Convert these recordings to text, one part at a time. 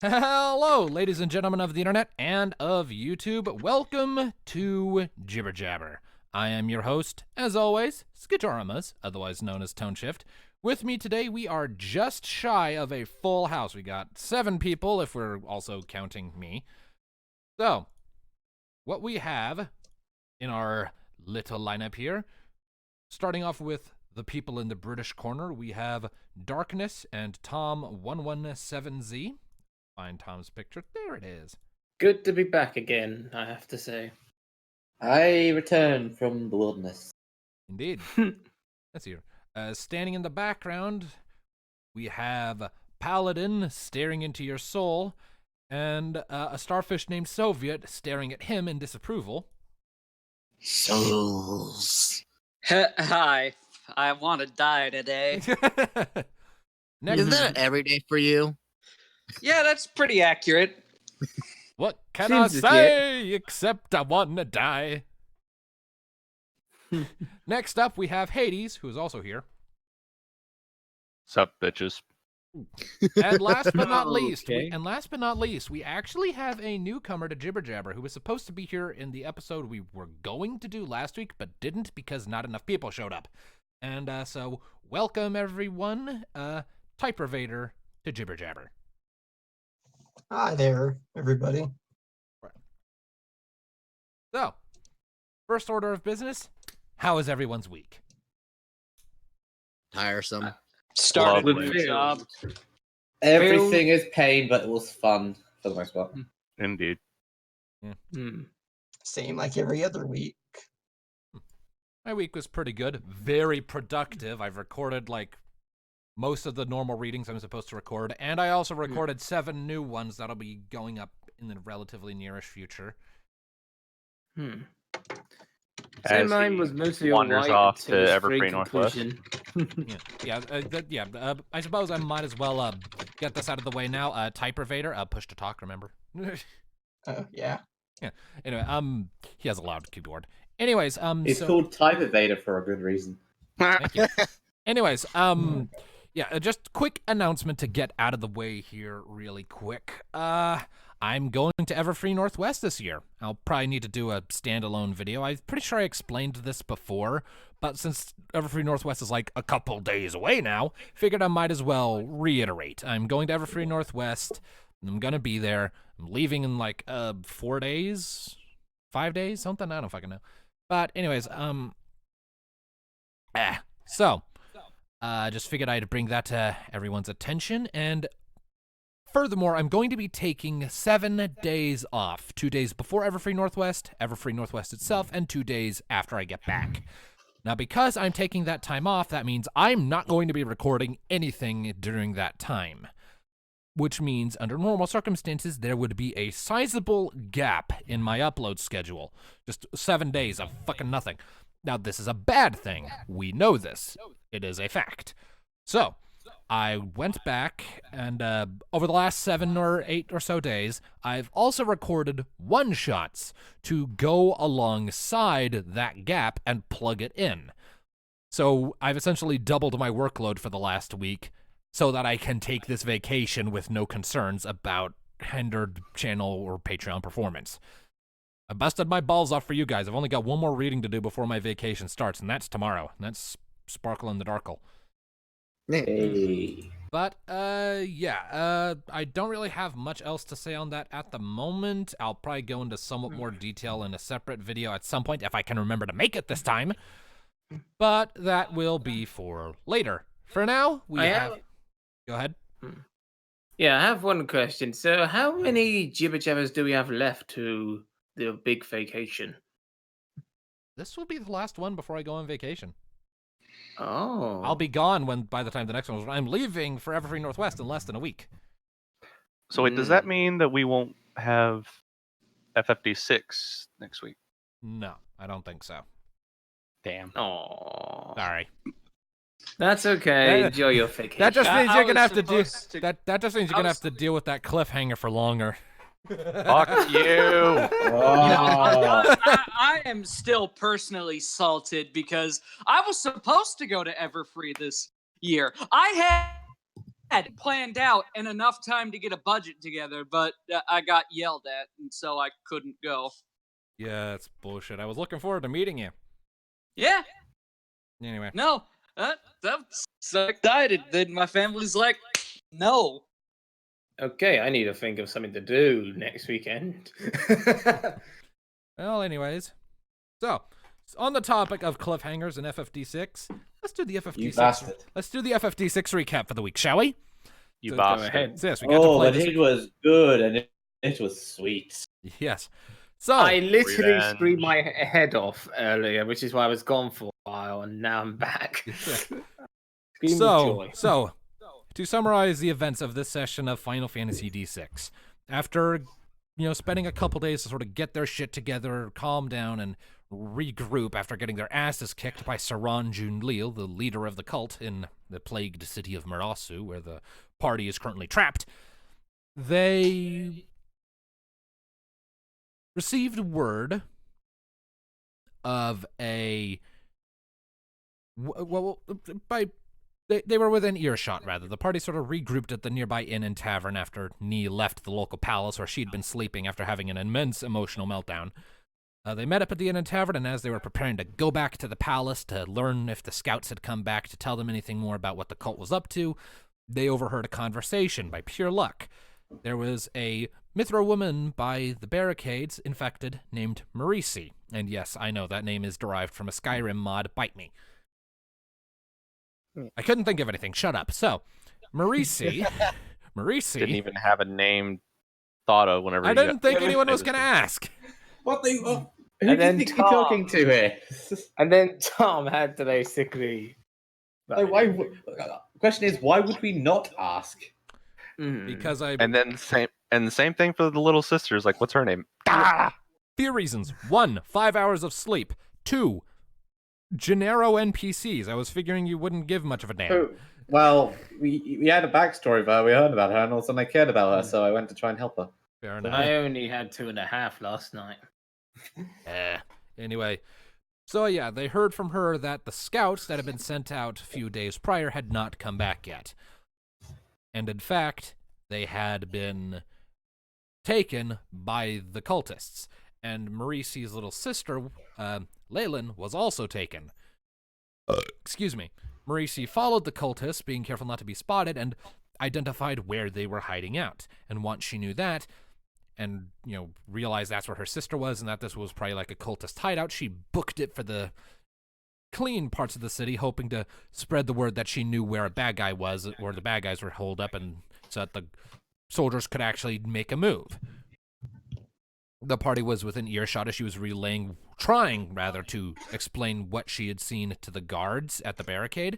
Hello, ladies and gentlemen of the internet and of YouTube. Welcome to Jibber Jabber. I am your host, as always, Skijaramas, otherwise known as Tone Shift. With me today, we are just shy of a full house. We got 7 people, if we're also counting me. So, what we have in our little lineup here, starting off with the people in the British corner, we have Darkness and Tom117Z. Find Tom's picture. There it is. Good to be back again, I have to say. I return from the wilderness. Indeed. Let's see here. Standing in the background, we have Paladin staring into your soul, and a starfish named Soviet staring at him in disapproval. Souls. Hi, I want to die today. Next, Isn't that every day for you? Yeah, that's pretty accurate. what can Seems I say except I want to die? Next up, we have Hades, who is also here. Sup, bitches. And last but not Okay. least, we actually have a newcomer to Jibber Jabber who was supposed to be here in the episode we were going to do last week, but didn't because not enough people showed up. And so, welcome everyone, Typervader to Jibber Jabber. Hi there, everybody. So, first order of business, how is everyone's week? Tiresome. Started Lovely. a new job. Everything is pain, but it was fun for the most part. Indeed. Same like every other week. My week was pretty good, very productive. I've recorded like most of the normal readings I'm supposed to record, and I also recorded 7 new ones that'll be going up in the relatively nearish future. As Mine he was mostly wanders alright off until to his Everfree free Northwest. conclusion. I suppose I might as well get this out of the way now. Typervader, push to talk, remember? Yeah. Anyway, he has a loud keyboard. Anyways, It's so, called Typervader for a good reason. thank you. Anyways, just quick announcement to get out of the way here really quick. I'm going to Everfree Northwest this year. I'll probably need to do a standalone video. I'm pretty sure I explained this before, but since Everfree Northwest is like a couple days away now, figured I might as well reiterate. I'm going to Everfree Northwest. I'm gonna be there. I'm leaving in like 4 days, 5 days, something. I don't fucking know. But anyways, just figured I'd bring that to everyone's attention. And furthermore, I'm going to be taking 7 days off. 2 days before Everfree Northwest itself, and 2 days after I get back. Now, because I'm taking that time off, that means I'm not going to be recording anything during that time. Which means, under normal circumstances, there would be a sizable gap in my upload schedule. Just 7 days of fucking nothing. Now, this is a bad thing. We know this. It is a fact. So, I went back, and over the last 7 or 8 or so days, I've also recorded one-shots to go alongside that gap and plug it in. So, I've essentially doubled my workload for the last week, so that I can take this vacation with no concerns about hindered channel or Patreon performance. I busted my balls off for you guys. I've only got one more reading to do before my vacation starts, and that's tomorrow. And that's Sparkle in the Darkle. Hey. But, I don't really have much else to say on that at the moment. I'll probably go into somewhat more detail in a separate video at some point, if I can remember to make it this time. But that will be for later. For now, we have... Go ahead. Yeah, I have one question. So, how many Jibber Jabbers do we have left to the big vacation? This will be the last one before I go on vacation. Oh. I'll be gone by the time the next one is. I'm leaving for Everfree Northwest in less than a week. So wait, does that mean that we won't have FFD6 next week? No, I don't think so. Damn. Oh. Sorry. That's okay. That- Enjoy your vacation. That just means I you're gonna was have to do supposed to- that just means you're gonna have to deal with that cliffhanger for longer. Fuck you! Oh. I am still personally salted because I was supposed to go to Everfree this year. I had planned out and enough time to get a budget together, but I got yelled at, and so I couldn't go. Yeah, that's bullshit. I was looking forward to meeting you. Yeah, Anyway. no, that's so excited. Then my family's like, no. Okay, I need to think of something to do next weekend. Well, anyways. So, on the topic of cliffhangers and FFD6, let's do the You FFD6. bastard. Let's do the FFD6 recap for the week, shall we? You So go bastard. ahead. So, yes, we got to Oh, play but this it was good and it was sweet. Yes. So, I literally Revenge. screamed my head off earlier, which is why I was gone for a while, and now I'm back. Scream with joy. So, to summarize the events of this session of Final Fantasy D6, after, spending a couple days to sort of get their shit together, calm down, and regroup after getting their asses kicked by Saran Junlil, the leader of the cult in the plagued city of Murasu, where the party is currently trapped, they received word of a... They were within earshot, rather. The party sort of regrouped at the nearby inn and tavern after Nee left the local palace where she'd been sleeping after having an immense emotional meltdown. They met up at the inn and tavern, and as they were preparing to go back to the palace to learn if the scouts had come back to tell them anything more about what the cult was up to, they overheard a conversation by pure luck. There was a Mithra woman by the barricades infected named Marisi. And yes, I know that name is derived from a Skyrim mod, Bite Me. I couldn't think of anything. Shut up. So, Marisi. Didn't even have a name thought of whenever I you didn't got- think anyone was going to ask. What the? Who And do you then think you're talking to here? And then Tom had to basically. Like, why? Question is, why would we not ask? Because I... And then the same thing for the little sisters. Like, what's her name? Ah! Few reasons. 1, 5 hours of sleep. 2, Gennaro NPCs. I was figuring you wouldn't give much of a damn. Well, we had a backstory of her. We heard about her, and all of a sudden I cared about her, so I went to try and help her. Fair enough. I only had 2.5 last night. Anyway, so yeah, they heard from her that the scouts that had been sent out a few days prior had not come back yet. And in fact, they had been taken by the cultists. And Marisi's little sister, Leyland, was also taken. Excuse me. Marisi followed the cultists, being careful not to be spotted, and identified where they were hiding out. And once she knew that, and, realized that's where her sister was, and that this was probably like a cultist hideout, she booked it for the clean parts of the city, hoping to spread the word that she knew where a bad guy was, where the bad guys were holed up, and so that the soldiers could actually make a move. The party was within earshot as she was trying to explain what she had seen to the guards at the barricade.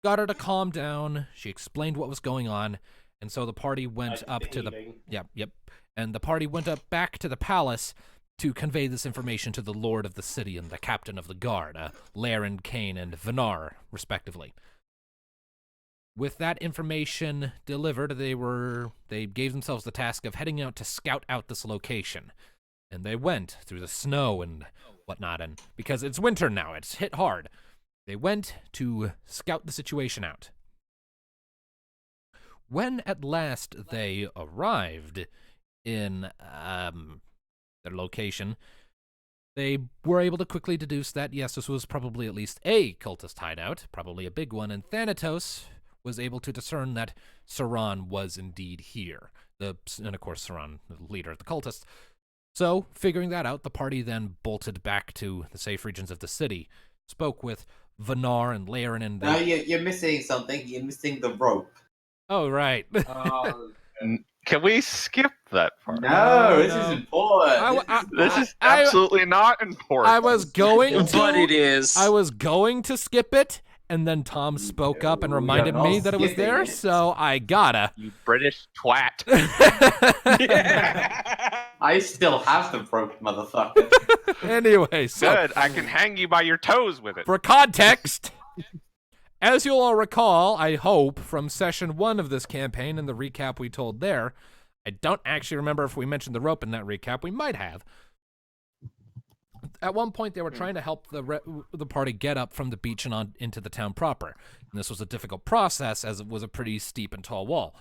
Got her to calm down. She explained what was going on, and so the party went up to the... Yep. And the party went up back to the palace to convey this information to the lord of the city and the captain of the guard, Lair and Kane and Vinar, respectively. With that information delivered, they gave themselves the task of heading out to scout out this location. And they went through the snow and whatnot, and because it's winter now, it's hit hard. They went to scout the situation out. When at last they arrived in their location, they were able to quickly deduce that, yes, this was probably at least a cultist hideout, probably a big one, and Thanatos was able to discern that Saran was indeed here. And of course, Saran, the leader of the cultists. So, figuring that out, the party then bolted back to the safe regions of the city, spoke with Vinar and Lair, and No, you're missing something. You're missing the rope. Oh, right. Can we skip that part? No, this is important. This is absolutely not important. I was going to. But it is. I was going to skip it, and then Tom spoke up and reminded me that it was there, so I gotta. You British twat. I still have the rope, motherfucker. Anyway, so Good. I can hang you by your toes with it. for context, as you'll all recall, I hope, from session 1 of this campaign and the recap we told there, I don't actually remember if we mentioned the rope in that recap. We might have. At one point, they were trying to help the party get up from the beach and on into the town proper. And this was a difficult process, as it was a pretty steep and tall wall.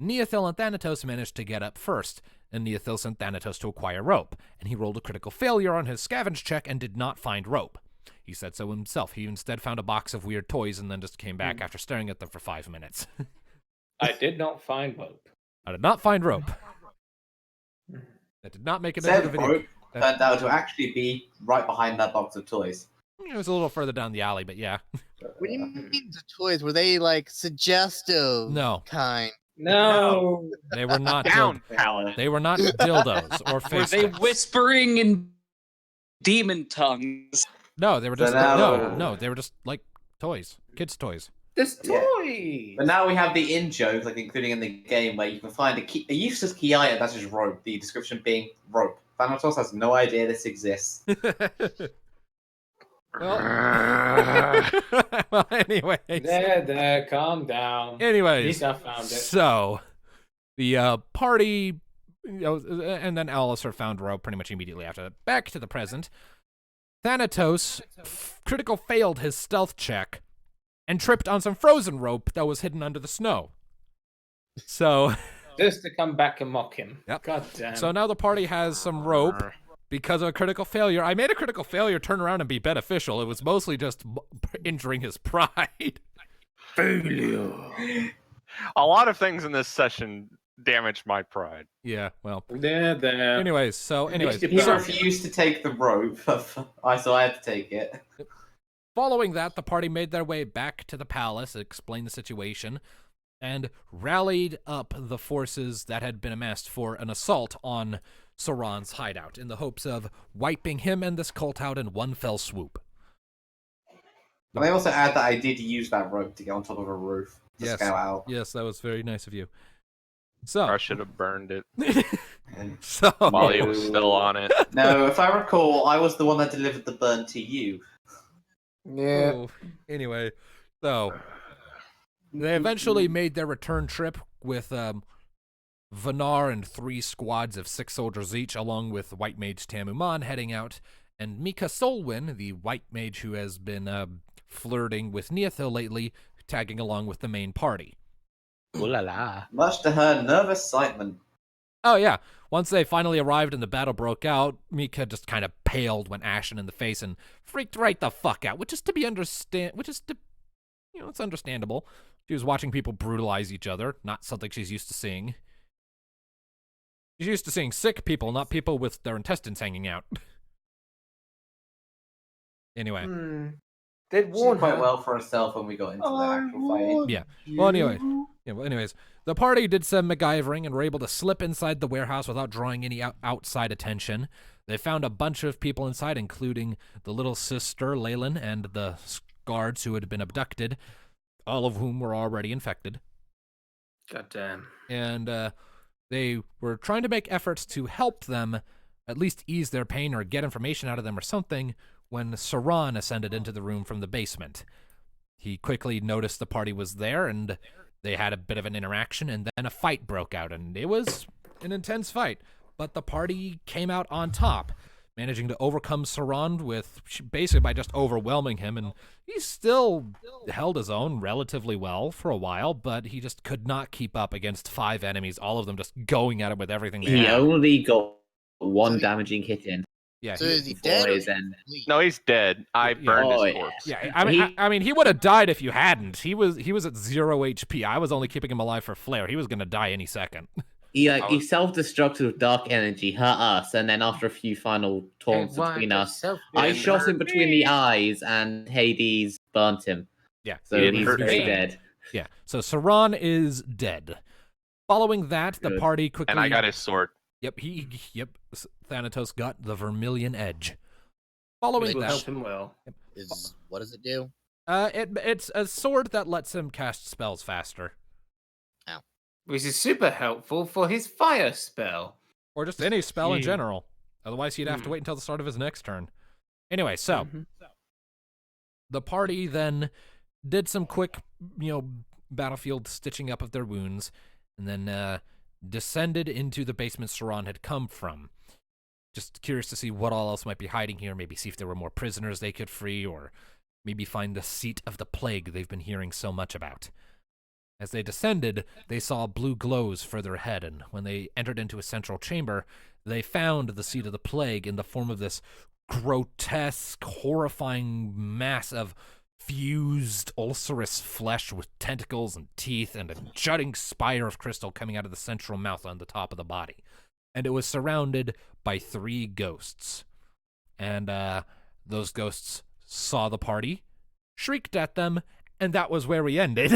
Neothil and Thanatos managed to get up first, and Neothil sent Thanatos to acquire rope, and he rolled a critical failure on his scavenge check and did not find rope. He said so himself. He instead found a box of weird toys and then just came back after staring at them for 5 minutes. I did not find rope. I did not find rope. That did not make it into the video. Rope turned out to actually be right behind that box of toys. It was a little further down the alley, but yeah. What do you mean the toys? Were they like suggestive? No. Kind. No. They were not Down, Paladin. They were not dildos or Were face they sticks. whispering in demon tongues? No, they were just no, they were just like toys, kids' toys. This Yeah. toy. But now we have the in-jokes, like including in the game, where you can find a useless key item that's just rope, the description being rope. Thanatos has no idea this exists. Well, anyways. There, calm down. Anyways, He's not found it. so the party, and then Alistair found rope pretty much immediately after that. Back to the present. Thanatos critical failed his stealth check and tripped on some frozen rope that was hidden under the snow. So, Just to come back and mock him. Yep. God damn. so now the party has some rope because of a critical failure. I made a critical failure turn around and be beneficial. It was mostly just injuring his pride. Failure. A lot of things in this session damaged my pride. Yeah, well. There. Anyways, so He so refused to take the rope, so I had to take it. following that, the party made their way back to the palace, explained the situation, and rallied up the forces that had been amassed for an assault on Sauron's hideout in the hopes of wiping him and this cult out in one fell swoop. But I also add that I did use that rope to get on top of a roof to Yes. scout out. Yes, that was very nice of you. I So, should have burned it so while he was still on it. No, if I recall, I was the one that delivered the burn to you. Yeah. Oh, anyway, so they eventually made their return trip with Vanar and 3 squads of 6 soldiers each, along with White Mage Tamuman heading out, and Mika Solwyn, the White Mage who has been flirting with Neothil lately, tagging along with the main party. Ooh la la. Much to her nervous excitement. Oh yeah, once they finally arrived and the battle broke out, Mika just kind of paled when ashen in the face and freaked right the fuck out, it's understandable. She was watching people brutalize each other, not something she's used to seeing. She's used to seeing sick people, not people with their intestines hanging out. Anyway. Did She warn did quite her. well for herself when we got into the actual fight. Yeah. Well, anyways, the party did some MacGyvering and were able to slip inside the warehouse without drawing any outside attention. They found a bunch of people inside, including the little sister, Leyland, and the guards who had been abducted, all of whom were already infected. God damn. And they were trying to make efforts to help them at least ease their pain or get information out of them or something when Sauron ascended into the room from the basement. He quickly noticed the party was there, and they had a bit of an interaction, and then a fight broke out, and it was an intense fight. But the party came out on top, managing to overcome Sauron basically by just overwhelming him, and he still held his own relatively well for a while, but he just could not keep up against 5 enemies, all of them just going at him with everything they He had. only got one damaging hit in. Yeah, So is he dead? Boys, and No, he's dead. I burned Oh, his yeah. corpse. yeah. I mean, he would have died if you hadn't. He was at 0 HP. I was only keeping him alive for flair. He was gonna die any second. he self-destructed with dark energy, hurt us, and then after a few final taunts between us, I shot him between the eyes, and Hades burnt him. Yeah. So He didn't he's hurt me. dead. Yeah. So Sauron is dead. Following that, the Good. party quickly. And I got his sword. Yep. Thanatos got the Vermilion Edge. Following Will that, help him well. What does it do? it's a sword that lets him cast spells faster, Which is super helpful for his fire spell. or just any spell in Yeah. general. Otherwise, he'd have to wait until the start of his next turn. Anyway, so the party then did some quick, battlefield stitching up of their wounds, and then descended into the basement Sauron had come from. just curious to see what all else might be hiding here, maybe see if there were more prisoners they could free, or maybe find the seat of the plague they've been hearing so much about. As they descended, they saw blue glows further ahead, and when they entered into a central chamber, they found the seat of the plague in the form of this grotesque, horrifying mass of fused, ulcerous flesh with tentacles and teeth and a jutting spire of crystal coming out of the central mouth on the top of the body. And it was surrounded by 3 ghosts. And those ghosts saw the party, shrieked at them, and that was where we ended.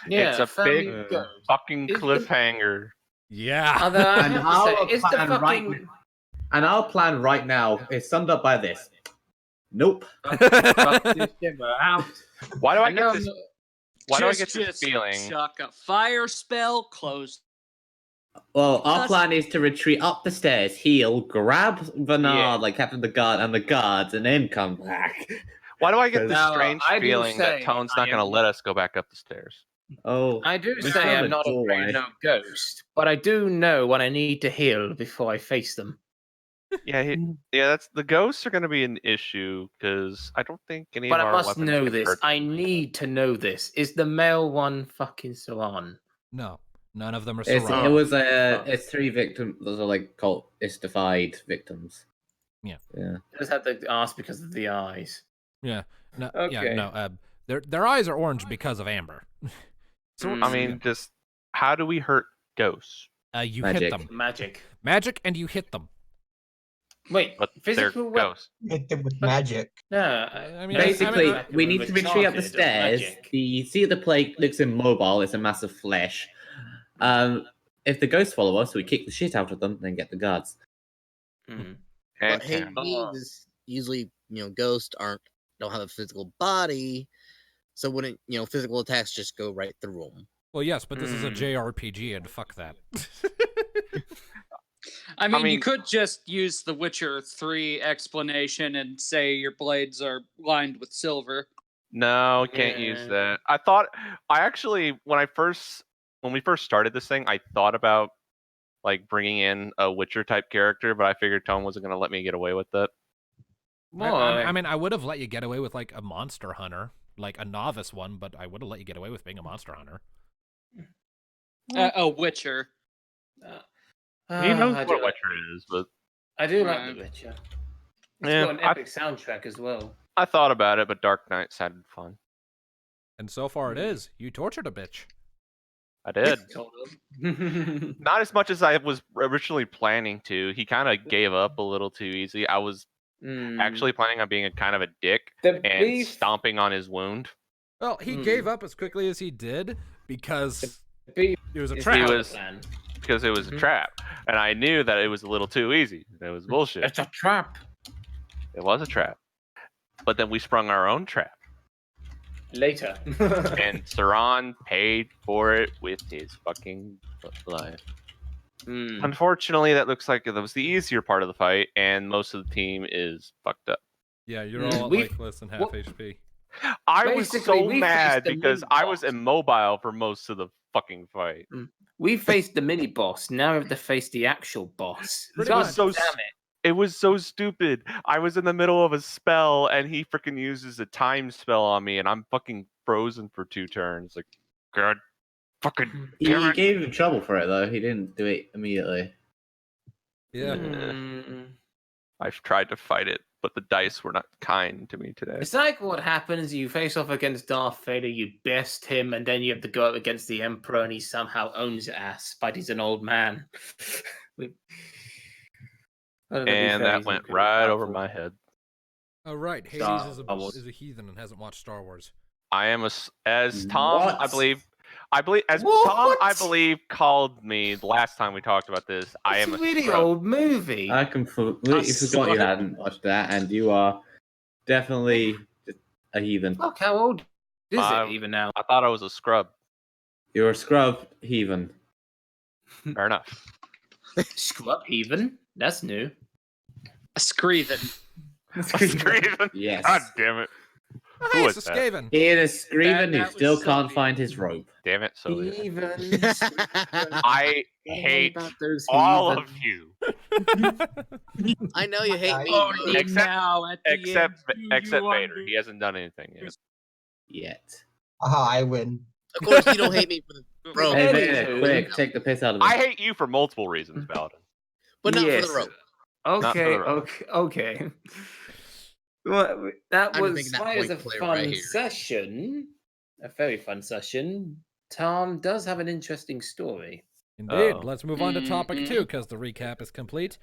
Yeah, it's a big ghost. fucking cliffhanger. Yeah. Although I And have to our say, is the plan fucking And our plan right now is summed up by this. Nope. Fuck this Jibber out. Why do I know get this? Why do I get this Just feeling? chuck a fire spell, close. Well, our Just- plan is to retreat up the stairs, heal, grab Bernard Yeah. like Captain the Guard and the guards, and then come back. Why do I get this Now, strange I do feeling that say Tone's I not going to am- let us go back up the stairs? Oh, I do We say still have I'm a not doorway. afraid of no ghost, but I do know when I need to heal before I face them. Yeah, yeah. That's the ghosts are going to be an issue because I don't think any But of I our must weapons know can this. hurt I them. need to know this. Is the male one fucking Salon? No, none of them are it surrounded. was it's 3 victims. Those are like cultistified victims. Yeah. Yeah. I just had to ask because of the eyes. Yeah. No, Okay. yeah, no. Their eyes are orange because of amber. So I mean, just how do we hurt ghosts? you Magic. hit them. Magic. Magic, and you hit them. Wait, But they're physical weapon? ghosts. Hit them with magic. No, I mean, Basically, I we need to retreat up the Uncharted of stairs. magic. The Seat of the Plague looks immobile. It's a mass of flesh. If the ghosts follow us, we kick the shit out of them, then get the guards. Mm. And But Hades, usually, ghosts don't have a physical body, so wouldn't physical attacks just go right through them? Well, yes, but this is a Mm. JRPG, and fuck that. I mean, you mean- could just use the Witcher 3 explanation and say your blades are lined with silver. No, can't use Yeah. that. I actually when we first started this thing, I thought about like bringing in a Witcher type character, but I figured Tone wasn't going to let me get away with it. I mean, I would have let you get away with like a monster hunter, like a novice one, but I would have let you get away with being a monster hunter. A Witcher. He knows I what do, Witcher is, but I do like Right. The Witcher. It's Yeah, got an epic soundtrack as well. I thought about it. But Dark Knight sounded fun. And so far it is. You tortured a bitch. I did. Sort of. Not as much as I was originally planning to. He kind of gave up a little too easy. I was Mm. actually planning on being a kind of a dick The and beef. stomping on his wound. Well, he gave up as quickly as he did because beef it was a It's trap. part of the was- plan. Because it was a trap, and I knew that it was a little too easy. It was bullshit. It's a trap. It was a trap, but then we sprung our own trap, Later. and Saran paid for it with his fucking life. Mm. Unfortunately, that looks like that was the easier part of the fight, and most of the team is fucked up. Yeah, you're all We've- lifeless and half what- HP. I was Basically, so we mad faced the because main I was boss. immobile for most of the fucking fight. We faced the mini boss. Now we have to face the actual boss. Pretty God much. So damn it. It was so stupid. I was in the middle of a spell, and he freaking uses a time spell on me, and I'm fucking frozen for 2 turns. Like, God, fucking He damn it. gave him trouble for it, though. He didn't do it immediately. Yeah. Mm. I've tried to fight it, but the dice were not kind to me today. It's like what happens, you face off against Darth Vader, you best him, and then you have to go up against the Emperor, and he somehow owns your ass, but he's an old man. I don't know if And he that phrased went it right over powerful. my head. Oh, right. Hades Star is Wars. a heathen and hasn't watched Star Wars. I am as Tom, What? I believe as What? Tom, I believe, called me the last time we talked about this. I It's am a a really scrub. old movie. I completely forgot you hadn't watched that, and you are definitely just a heathen. Fuck, how old is Uh, it even now? I thought I was a scrub. You're a scrub heathen. Fair enough. Scrub heathen? That's new. A Screven. A screven. Yes. God damn it. Oh, Who hey, was it's that? Skaven. Ian is Screven who that was still can't Sully. find his rope. Damn it, Sully. Evens. I hate about those all heathens. of you. I know you hate me. Only but- Except- now at the Except end, do except you Vader. He hasn't done anything yet. Yet. Aha, I win. Of course, you don't hate me for the rope, Hey, Anywho. Vader, quick, take the piss out of him. I hate you for multiple reasons, Paladin. but not for Yes. the rope. Not for Okay, the rope. okay. Well, that I'm just was making that quite as a point clear fun right here. session. A very fun session. Tom does have an interesting story. Indeed. Oh. Let's move on to topic 2, because the recap is complete.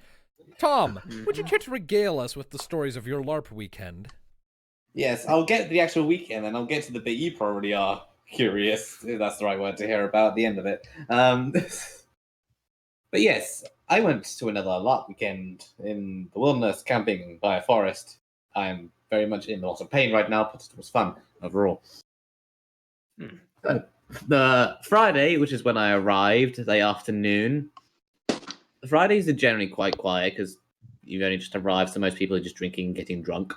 Tom, would you care to regale us with the stories of your LARP weekend? Yes, I'll get to the actual weekend, and I'll get to the bit you probably are curious, if that's the right word to hear about at the end of it. But yes, I went to another LARP weekend in the wilderness, camping by a forest. I am very much in a lot of pain right now, but it was fun overall. The Friday, which is when I arrived, the afternoon. Fridays are generally quite quiet because you've only just arrived, so most people are just drinking and getting drunk.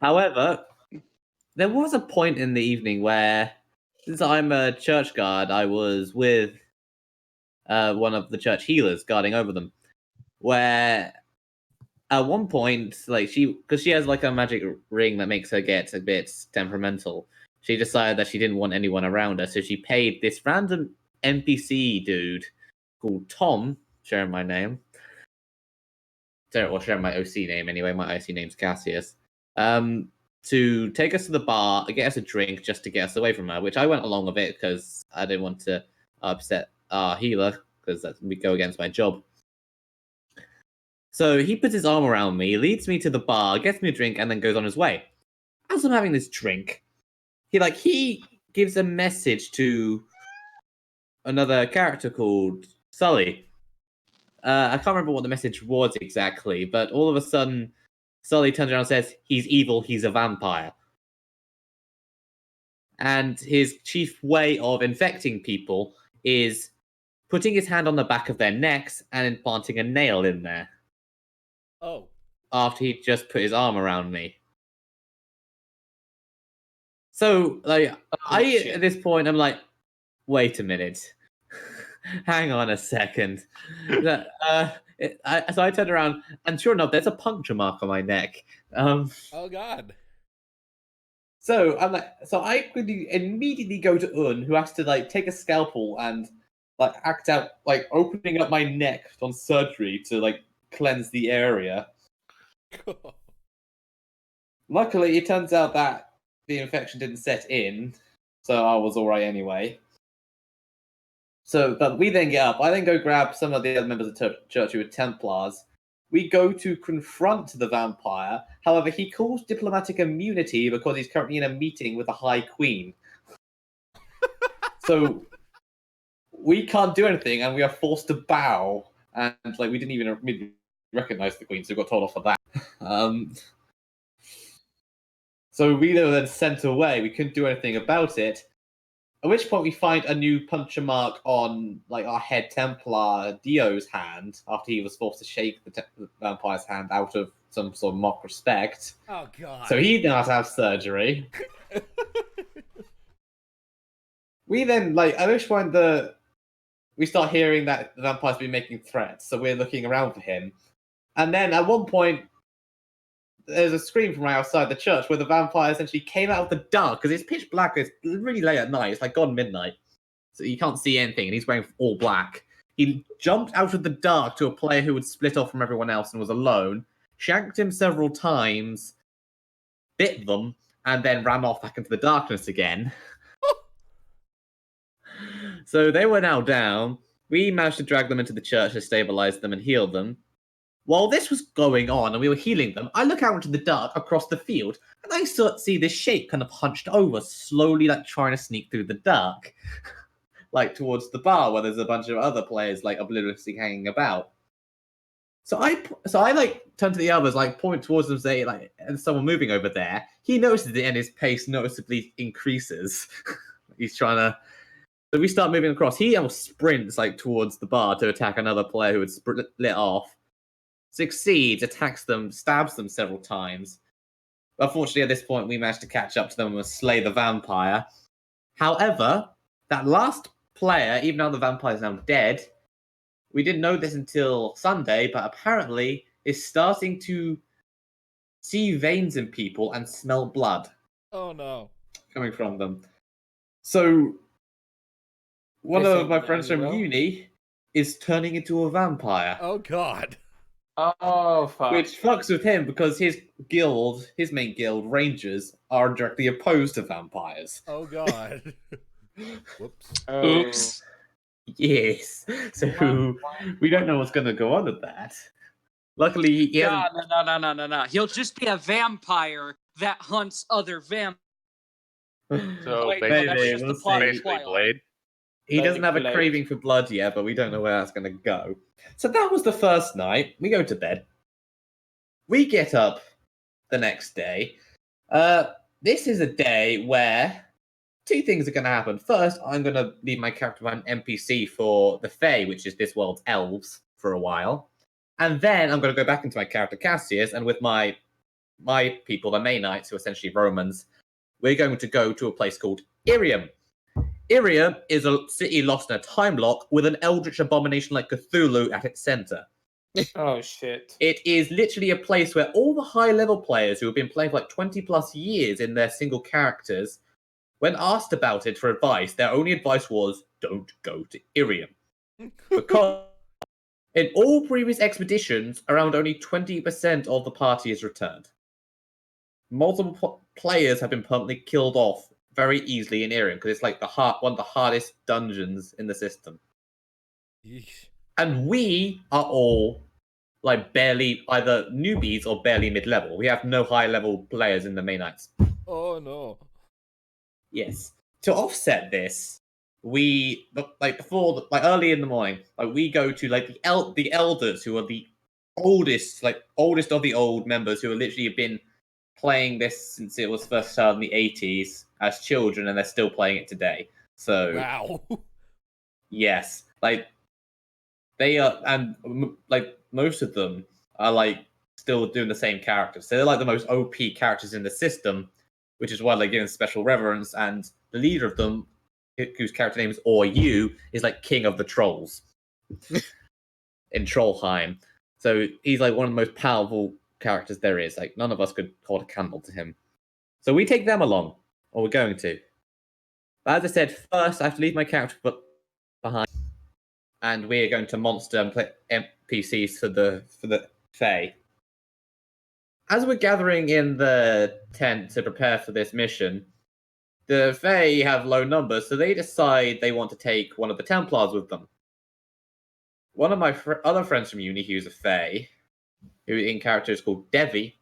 However, there was a point in the evening where, since I'm a church guard, I was with one of the church healers guarding over them, where at one point, because she has like a magic ring that makes her get a bit temperamental, she decided that she didn't want anyone around her, so she paid this random NPC dude called Tom, sharing my name, or sharing my OC name anyway. My OC name's Cassius. To take us to the bar, get us a drink, just to get us away from her. Which I went along with it because I didn't want to upset our healer, because that would go against my job. So he puts his arm around me, leads me to the bar, gets me a drink, and then goes on his way. As I'm having this drink, he gives a message to another character called Sully. I can't remember what the message was exactly, but all of a sudden, Sully turns around and says, "He's evil, he's a vampire." And his chief way of infecting people is putting his hand on the back of their necks and implanting a nail in there. Oh. After he just put his arm around me. So, shit. at this point, I'm like, wait a minute. Hang on a second. So I turned around, and sure enough, there's a puncture mark on my neck. Oh, God. So I'm like, I could immediately go to Un, who has to take a scalpel and act out opening up my neck on surgery to cleanse the area. Luckily, it turns out that the infection didn't set in, so I was all right anyway. So, but we then get up. I then go grab some of the other members of the church who are Templars. We go to confront the vampire. However, he calls diplomatic immunity because he's currently in a meeting with the High Queen. So we can't do anything, and we are forced to bow. And we didn't even immediately recognize the Queen, so we got told off for that. So we were then sent away. We couldn't do anything about it. At which point we find a new puncture mark on our head Templar Dio's hand after he was forced to shake the vampire's hand out of some sort of mock respect. Oh, God. So he now has to have surgery. We then at which point we start hearing that the vampire's been making threats, so we're looking around for him. And then at one point there's a scream from right outside the church where the vampire essentially came out of the dark, because it's pitch black, it's really late at night, it's gone midnight, so you can't see anything, and he's wearing all black. He jumped out of the dark to a player who had split off from everyone else and was alone, shanked him several times, bit them, and then ran off back into the darkness again. So they were now down. We managed to drag them into the church to stabilize them and heal them. While this was going on and we were healing them, I look out into the dark across the field, and I see this shape kind of hunched over, slowly trying to sneak through the dark, towards the bar where there's a bunch of other players obliviously hanging about. So I turn to the others, point towards them, say "There's someone moving over there." He notices it, and his pace noticeably increases. He's trying to. So we start moving across. He almost sprints towards the bar to attack another player who had lit off. Succeeds, attacks them, stabs them several times. Unfortunately, at this point, we managed to catch up to them and slay the vampire. However, that last player, even though the vampire is now dead, we didn't know this until Sunday, but apparently is starting to see veins in people and smell blood Oh no. coming from them. So, one This of ain't my gonna friends end from well. uni is turning into a vampire. Oh god. Oh fuck! Which fucks with him because his main guild, Rangers, are directly opposed to vampires. Oh god. Whoops. Oops. Yes. So we don't know what's going to go on with that. Luckily, he hasn't. No. He'll just be a vampire that hunts other vampires. So Wait, no, maybe, that's just we'll the plot of see. basically Twilight. Blade. He doesn't have a Blade. craving for blood yet, but we don't know where that's going to go. So that was the first night. We go to bed. We get up the next day. This is a day where two things are going to happen. First, I'm going to leave my character on NPC for the Fae, which is this world's elves, for a while. And then I'm going to go back into my character Cassius, and with my people, the Mainites, who are essentially Romans, we're going to go to a place called Irium. Irium is a city lost in a time lock with an eldritch abomination like Cthulhu at its center. Oh shit! It is literally a place where all the high-level players who have been playing for like 20 plus years in their single characters, when asked about it for advice, their only advice was, don't go to Irium. Because in all previous expeditions, around only 20% of the party has returned. Multiple players have been permanently killed off very easily in Irium, because it's like one of the hardest dungeons in the system. Yeesh. And we are all like barely either newbies or barely mid-level. We have no high-level players in the main nights. Oh no. Yes. To offset this, we early in the morning, we go to like the elders who are the oldest of the old members who have literally been playing this since it was first started in the 80s as children, and they're still playing it today. So Wow. yes, they are, and most of them are still doing the same characters. So they're like the most OP characters in the system, which is why they're given special reverence. And the leader of them, whose character name is Oryu, is like king of the trolls in Trollheim. So he's like one of the most powerful characters there is. Like none of us could hold a candle to him. So we take them along, or we're going to. But as I said, first I have to leave my character behind, and we are going to monster and play NPCs for the Fae. As we're gathering in the tent to prepare for this mission, the Fae have low numbers, so they decide they want to take one of the Templars with them. One of my other friends from uni, who's a Fae, who in character is called Devi,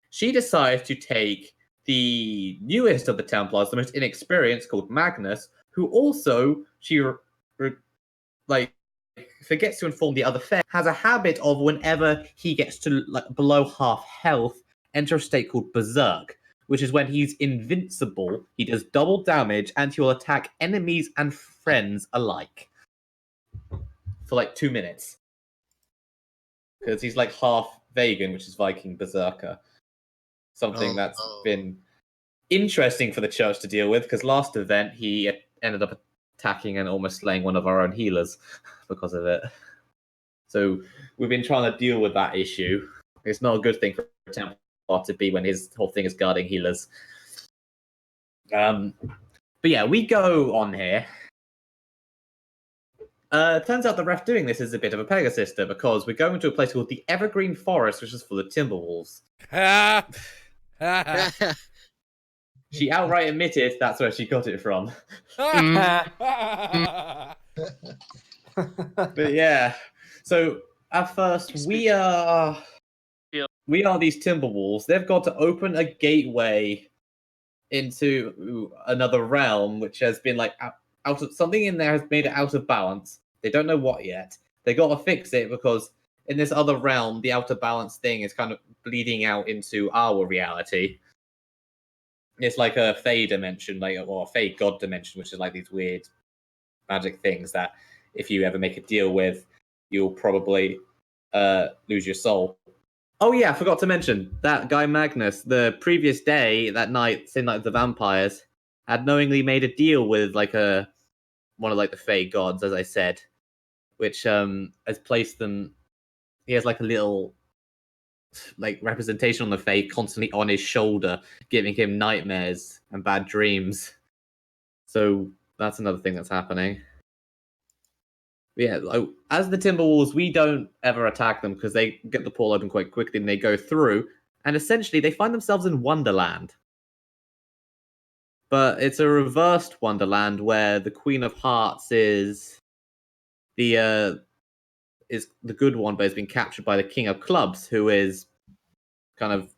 she decides to take the newest of the Templars, the most inexperienced, called Magnus, who also forgets to inform the other Fae, has a habit of whenever he gets to below half health, enter a state called Berserk, which is when he's invincible, he does double damage, and he will attack enemies and friends alike for 2 minutes. Because he's half vegan, which is Viking Berserker. Something that's been interesting for the church to deal with, because last event he ended up attacking and almost slaying one of our own healers because of it. So we've been trying to deal with that issue. It's not a good thing for a Templar to be when his whole thing is guarding healers. But yeah, we go on here. Turns out the ref doing this is a bit of a Pegasister, because we're going to a place called the Evergreen Forest, which is full of Timberwolves. Ha! Ha! She outright admitted that's where she got it from. Ha! But yeah, so at first we are these Timberwolves. They've got to open a gateway into another realm, which has been out of something in there has made it out of balance. They don't know what yet. They got to fix it, because in this other realm, the out of balance thing is kind of bleeding out into our reality. It's like a Fey dimension, or a Fey god dimension, which is these weird magic things that if you ever make a deal with, you'll probably lose your soul. Oh yeah, I forgot to mention that guy Magnus. The previous day, that night, same night as the vampires, had knowingly made a deal with like one of like the Fey gods, as I said, which has placed them. He has like a little like representation on the Fey constantly on his shoulder, giving him nightmares and bad dreams. So that's another thing that's happening. Yeah, as the Timberwolves, we don't ever attack them because they get the portal open quite quickly and they go through, and essentially they find themselves in Wonderland. But it's a reversed Wonderland where the Queen of Hearts is the good one, but has been captured by the King of Clubs, who is kind of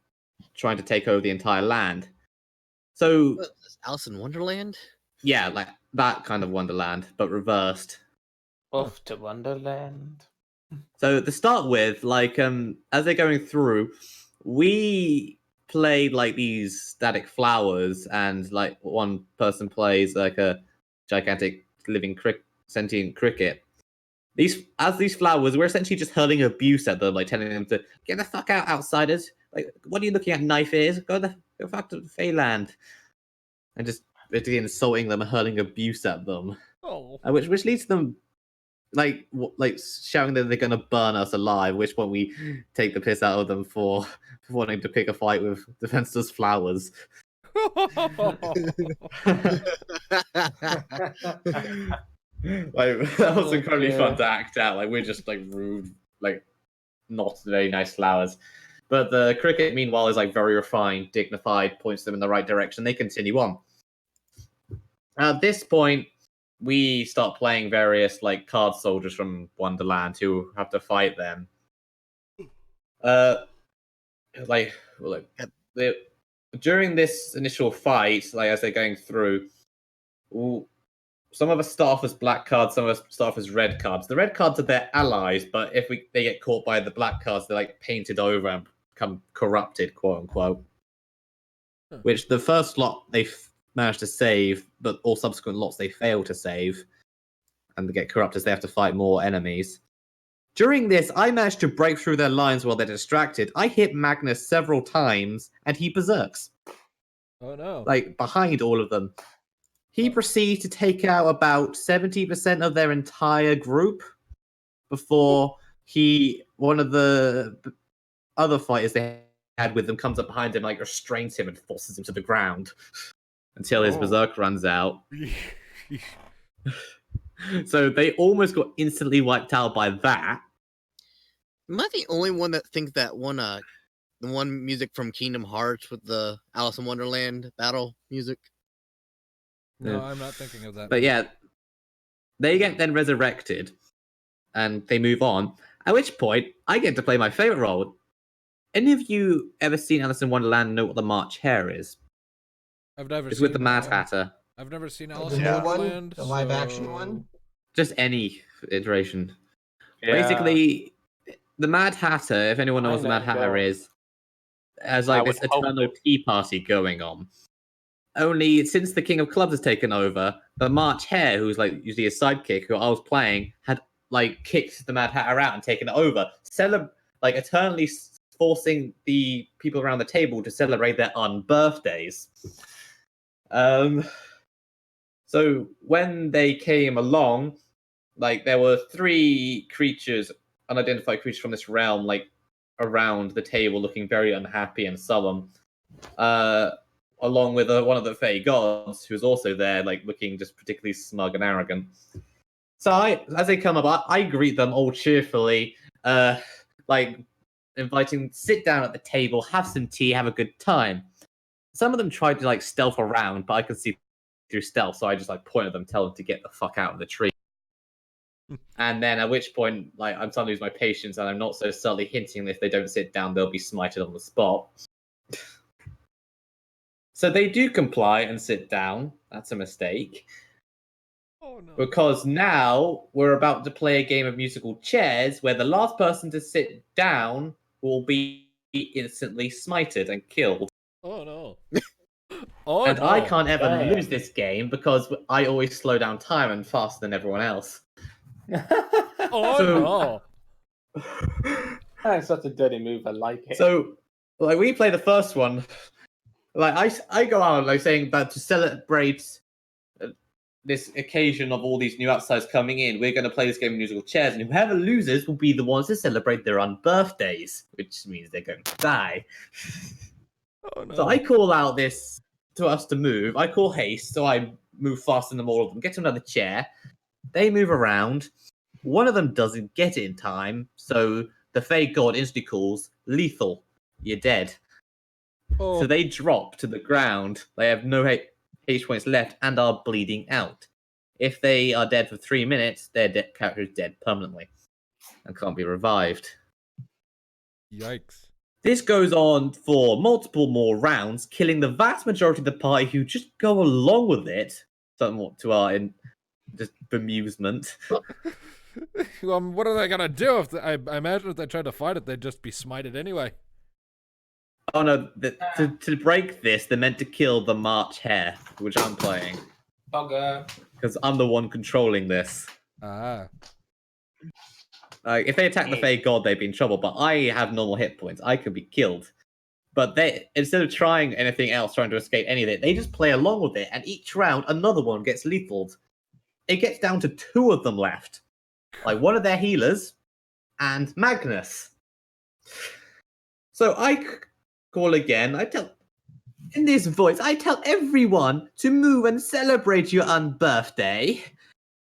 trying to take over the entire land. So What, is Alice in Wonderland? yeah, like that kind of Wonderland, but reversed. Off to Wonderland. So to start with, like as they're going through, we played like these static flowers, and like one person plays like a gigantic living sentient cricket. These flowers, we're essentially just hurling abuse at them, like telling them to get the fuck out, outsiders. Like, what are you looking at, knife ears? Go back to the Feyland, and just basically insulting them and hurling abuse at them. Oh. Which leads to them like shouting that they're gonna burn us alive. At which point we take the piss out of them for wanting to pick a fight with defenseless flowers. Like that was incredibly fun to act out. Like we're just like rude, like not very nice flowers. But the cricket, meanwhile, is like very refined, dignified, points them in the right direction. They continue on. At this point, we start playing various like card soldiers from Wonderland who have to fight them. During this initial fight, like as they're going through, some of us start off as black cards, some of us start off as red cards. The red cards are their allies, but if they get caught by the black cards, they're like painted over and become corrupted, quote unquote. Which the first lot they managed to save, but all subsequent lots they fail to save, and they get corrupted as they have to fight more enemies. During this, I managed to break through their lines while they're distracted. I hit Magnus several times, and he berserks. Oh no. Like, behind all of them. He proceeds to take out about 70% of their entire group before one of the other fighters they had with them comes up behind him, like restrains him and forces him to the ground until his berserk runs out. So they almost got instantly wiped out by that. Am I the only one that thinks that the one music from Kingdom Hearts with the Alice in Wonderland battle music? No, I'm not thinking of that. But yeah, they get then resurrected, and they move on. At which point, I get to play my favorite role. Any of you ever seen Alice in Wonderland and know what the March Hare is? I've never It's seen with the Mad Hatter. I've never seen The Alice new in one? Wonderland. The live action one? Just any iteration. Yeah. Basically, the Mad Hatter, if anyone knows what the I Mad know, Hatter go on. is, has I like would this hope eternal tea party going on. Only since the King of Clubs has taken over, the March Hare, who's like usually a sidekick, who I was playing, had like kicked the Mad Hatter out and taken it over, like eternally forcing the people around the table to celebrate their unbirthdays. So when they came along, like there were 3 creatures, unidentified creatures from this realm, like around the table, looking very unhappy and sullen. Along with one of the Fey gods, who's also there, like looking just particularly smug and arrogant. So as they come up, I greet them all cheerfully, like inviting, sit down at the table, have some tea, have a good time. Some of them tried to like stealth around, but I could see through stealth, so I just like point at them, tell them to get the fuck out of the tree. And then at which point, like I'm starting to lose my patience, and I'm not so subtly hinting that if they don't sit down, they'll be smited on the spot. So they do comply and sit down. That's a mistake. Oh no. Because now we're about to play a game of musical chairs where the last person to sit down will be instantly smited and killed. Oh no. Oh And no. I can't ever Damn. lose this game because I always slow down time and faster than everyone else. Oh So- no. That's such a dirty move. I like it. So, like, we play the first one. Like, I go out like saying that to celebrate this occasion of all these new outsiders coming in, we're going to play this game in musical chairs, and whoever loses will be the ones to celebrate their own birthdays, which means they're going to die. Oh no. So I call out this to us to move. I call haste, so I move faster than all of them. Get to another chair. They move around. One of them doesn't get it in time, so the Fey God instantly calls, lethal, you're dead. Oh. So they drop to the ground. They have no H points left and are bleeding out. If they are dead for 3 minutes, their character is dead permanently and can't be revived. Yikes. This goes on for multiple more rounds, killing the vast majority of the party who just go along with it, somewhat to our just bemusement. What are they gonna do if I imagine if they tried to fight it, they'd just be smited anyway. Oh no! To break this, they're meant to kill the March Hare, which I'm playing Bugger. because I'm the one controlling this. Ah. If they attack the Fey God, they'd be in trouble. But I have normal hit points; I could be killed. But they, instead of trying anything else, trying to escape any of it, they just play along with it. And each round, another one gets lethaled. It gets down to 2 of them left, like one of their healers and Magnus. So I call again. In this voice, I tell everyone to move and celebrate your unbirthday.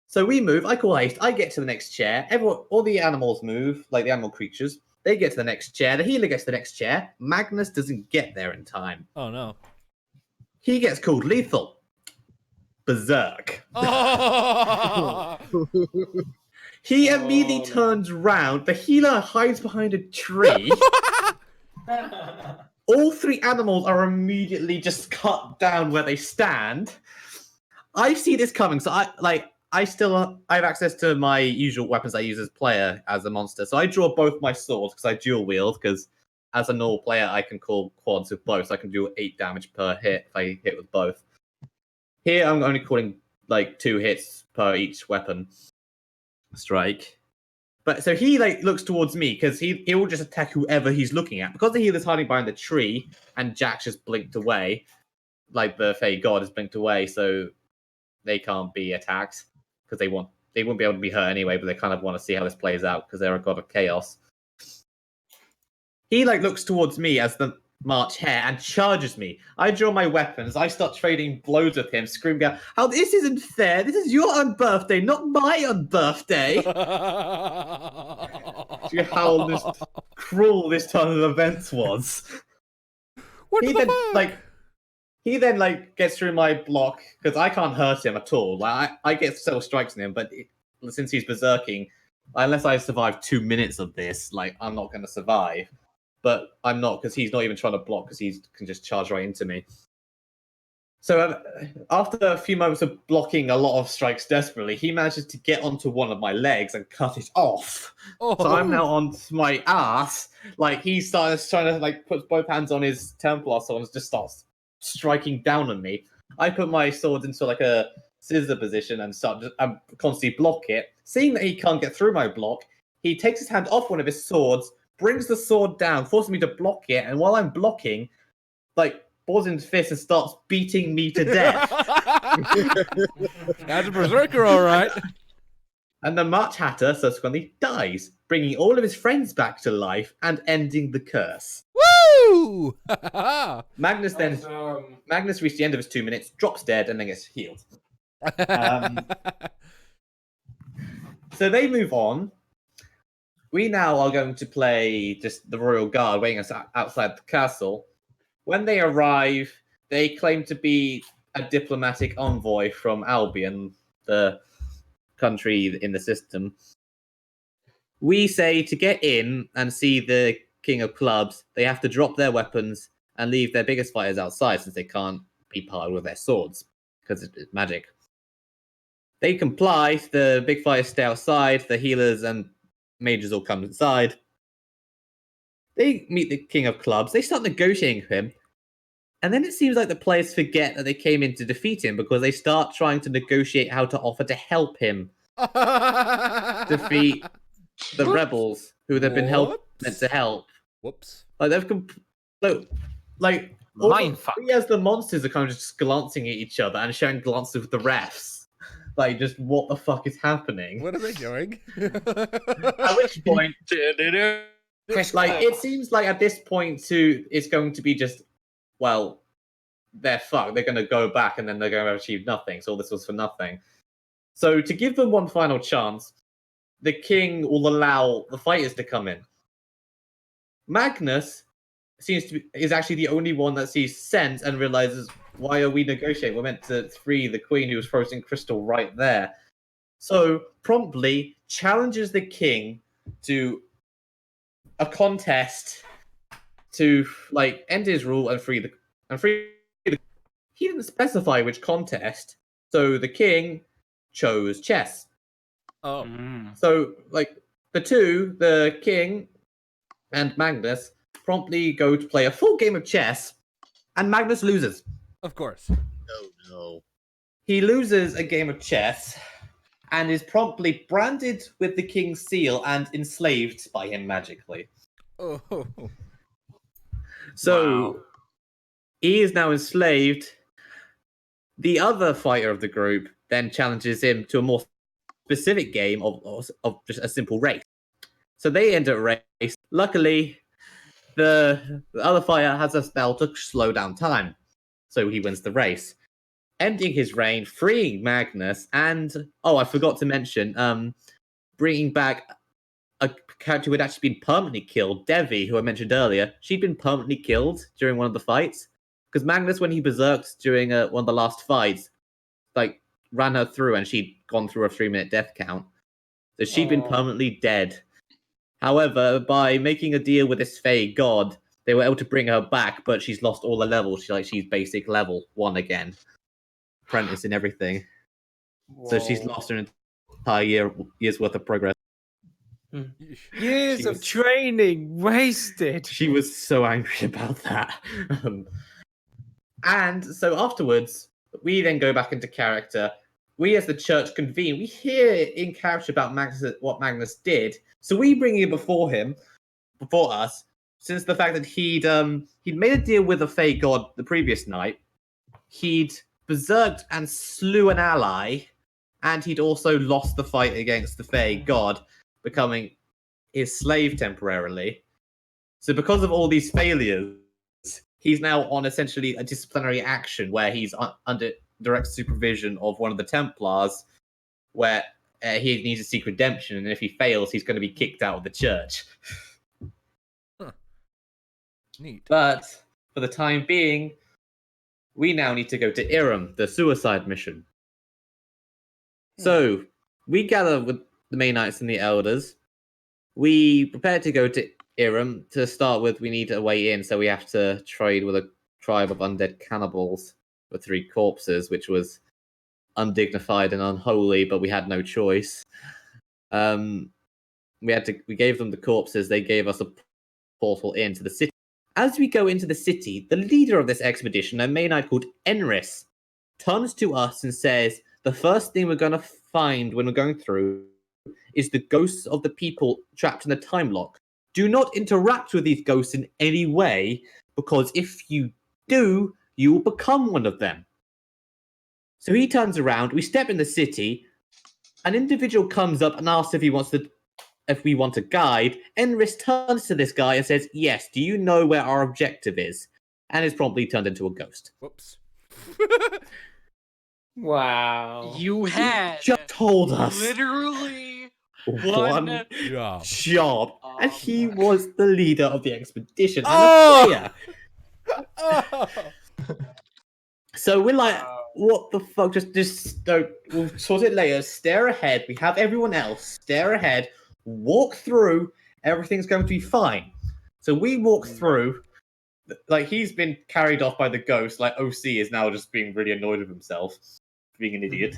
So we move. I call haste. I get to the next chair. Everyone, all the animals move, like the animal creatures. They get to the next chair. The healer gets to the next chair. Magnus doesn't get there in time. Oh no. He gets called lethal. Berserk. Oh! He immediately turns round. The healer hides behind a tree. All 3 animals are immediately just cut down where they stand. I see this coming, so I have access to my usual weapons I use as player as a monster. So I draw both my swords because I dual wield. Because as a normal player, I can call quads with both, so I can do 8 damage per hit if I hit with both. Here, I'm only calling like 2 hits per each weapon strike. But so he looks towards me because he will just attack whoever he's looking at. Because the healer's hiding behind the tree and Jack just blinked away, like the Fey God has blinked away, so they can't be attacked because they wouldn't be able to be hurt anyway. But they kind of want to see how this plays out because they're a god of chaos. He looks towards me as the March Hare and charges me. I draw my weapons. I start trading blows with him, screaming out, "How this isn't fair! This is your unbirthday, not my unbirthday!" See how cruel this turn of events was. What he the then fuck? he then gets through my block because I can't hurt him at all. I get several strikes on him, but since he's berserking, unless I survive 2 minutes of this, I'm not going to survive. But I'm not, because he's not even trying to block, because he can just charge right into me. So after a few moments of blocking a lot of strikes desperately, he manages to get onto one of my legs and cut it off. Oh. So I'm now on my ass. He starts trying to put both hands on his temple or so and just starts striking down on me. I put my swords into a scissor position and start constantly block it. Seeing that he can't get through my block, he takes his hand off one of his swords, brings the sword down, forcing me to block it, and while I'm blocking, balls in his fist and starts beating me to death. That's a berserker, all right. And the March Hatter subsequently dies, bringing all of his friends back to life and ending the curse. Woo! Magnus reached the end of his 2 minutes, drops dead, and then gets healed. So they move on. We now are going to play just the Royal Guard waiting us outside the castle. When they arrive, they claim to be a diplomatic envoy from Albion, the country in the system. We say to get in and see the King of Clubs, they have to drop their weapons and leave their biggest fighters outside since they can't be parted with their swords because it's magic. They comply. The big fighters stay outside. The healers and mages all come inside. They meet the King of Clubs. They start negotiating with him. And then it seems like the players forget that they came in to defeat him because they start trying to negotiate how to offer to help him defeat the rebels who they've been meant to help. Whoops. Like they've like all Mindfuck. we as the monsters are kind of just glancing at each other and sharing glances with the refs. Like, just what the fuck is happening? What are they doing? At which point, like, it seems like at this point too, it's going to be just, well, they're fucked. They're going to go back and then they're going to achieve nothing. So all this was for nothing. So to give them one final chance, the king will allow the fighters to come in. Magnus is actually the only one that sees sense and realizes, why are we negotiating? We're meant to free the queen who was frozen crystal right there. So promptly challenges the king to a contest to like end his rule and free the. He didn't specify which contest, so the king chose chess. Oh. So like the king and Magnus promptly go to play a full game of chess, and Magnus loses. Of course. Oh no. He loses a game of chess and is promptly branded with the king's seal and enslaved by him magically. Oh. So he is now enslaved. The other fighter of the group then challenges him to a more specific game of just a simple race. So they enter a race. Luckily, the other fighter has a spell to slow down time. So he wins the race, ending his reign, freeing Magnus, and I forgot to mention, bringing back a character who had actually been permanently killed, Devi, who I mentioned earlier. She'd been permanently killed during one of the fights because Magnus, when he berserked during one of the last fights, like ran her through, and she'd gone through a 3-minute death count, so she'd been permanently dead. However, by making a deal with this Fey god, they were able to bring her back, but she's lost all the levels. She's basic level 1 again. Apprentice and everything. So she's lost her entire year's worth of progress. Years She of was- training wasted. She was so angry about that. And so afterwards, we then go back into character. We as the church convene. We hear in character about what Magnus did. So we bring you before us, since the fact that he'd made a deal with a Fey god the previous night. He'd berserked and slew an ally, and he'd also lost the fight against the Fey god, becoming his slave temporarily. So because of all these failures, he's now on essentially a disciplinary action where he's under direct supervision of one of the Templars, where he needs to seek redemption, and if he fails, he's going to be kicked out of the church. Neat. But for the time being, we now need to go to Irem, the suicide mission. So we gather with the main knights and the elders. We prepare to go to Irem. To start with, we need a way in, so we have to trade with a tribe of undead cannibals for 3 corpses, which was undignified and unholy, but we had no choice. We gave them the corpses. They gave us a portal into the city. As we go into the city, the leader of this expedition, a main knight called Enris, turns to us and says, the first thing we're going to find when we're going through is the ghosts of the people trapped in the time lock. Do not interact with these ghosts in any way, because if you do, you will become one of them. So he turns around, we step in the city, an individual comes up and asks if we want a guide. Enris turns to this guy and says, yes, do you know where our objective is? And is promptly turned into a ghost. Whoops. Wow. You had Just told us literally one Yeah. job, and he was the leader of the expedition and Oh! a player. Oh! So we're like, what the fuck? Just don't. We'll sort it later. Stare ahead. We have everyone else. Stare ahead. Walk through. Everything's going to be fine. So we walk through. Like, he's been carried off by the ghost. Like, OC is now just being really annoyed with himself, being an idiot.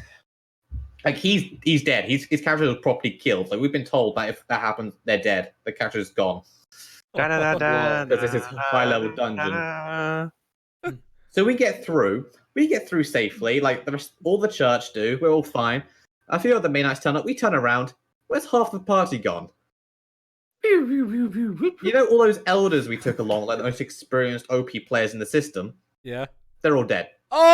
Like, he's dead. His character was properly killed. Like, we've been told that if that happens, they're dead. The character's gone. Because this is a high-level dungeon. So we get through. We get through safely. Like all the church do. We're all fine. A few other main knights turn up. We turn around. Where's half the party gone? You know all those elders we took along, like the most experienced OP players in the system? Yeah. They're all dead. Oh!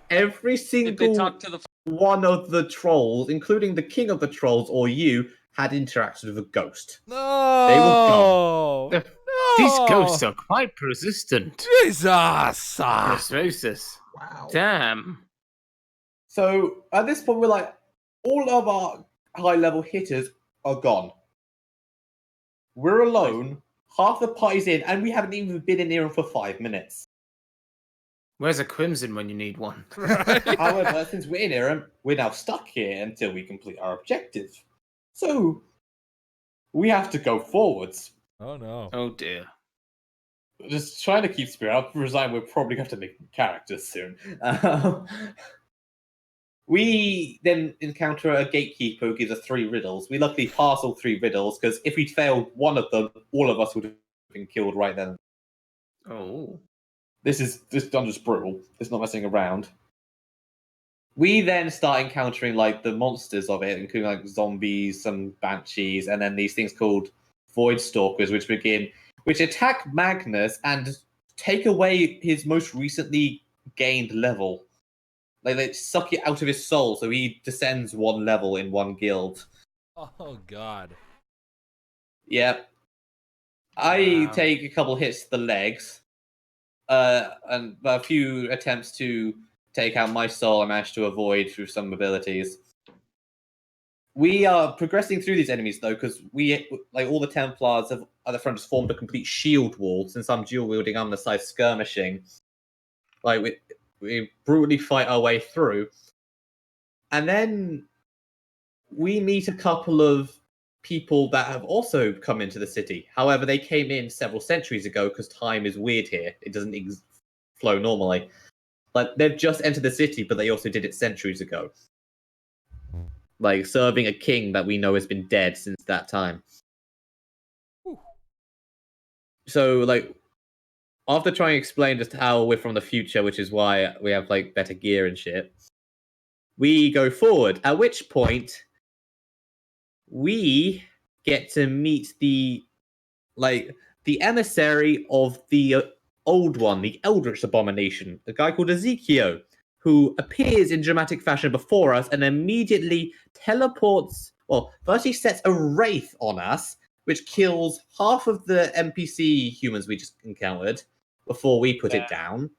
Every Did they single talk to the? one of the trolls, including the king of the trolls or you, had interacted with a ghost. No! They were gone. No! These ghosts are quite persistent. Jesus! Osmosis. Wow. Damn. So at this point, we're like, all of our high-level hitters are gone. We're alone. Half the party's in, and we haven't even been in here for 5 minutes. Where's a crimson when you need one? However, since we're in here, we're now stuck here until we complete our objective. So we have to go forwards. Oh no. Oh dear. Just trying to keep spirit up. Resign. We're probably going to have to make characters soon. We then encounter a gatekeeper who gives us 3 riddles. We luckily pass all 3 riddles because if we'd failed one of them, all of us would have been killed right then. Oh. This dungeon's brutal. It's not messing around. We then start encountering like the monsters of it, including like zombies, some banshees, and then these things called void stalkers, which attack Magnus and take away his most recently gained level. Like they suck it out of his soul, so he descends 1 level in 1 guild. Oh god. Yep. I Wow. take a couple hits to the legs, and a few attempts to take out my soul I managed to avoid through some abilities. We are progressing through these enemies though, because we, like all the Templars at the front, just formed a complete shield wall, since I'm dual wielding, I'm the side skirmishing. Like we brutally fight our way through, and then we meet a couple of people that have also come into the city. However, they came in several centuries ago because time is weird here. It doesn't flow normally. Like they've just entered the city, but they also did it centuries ago. Like serving a king that we know has been dead since that time. Whew. So like after trying to explain just how we're from the future, which is why we have like better gear and shit, we go forward. At which point we get to meet the emissary of the old one, the Eldritch Abomination, a guy called Ezekiel, who appears in dramatic fashion before us and immediately teleports. Well, first he sets a wraith on us, which kills half of the NPC humans we just encountered before we put it down.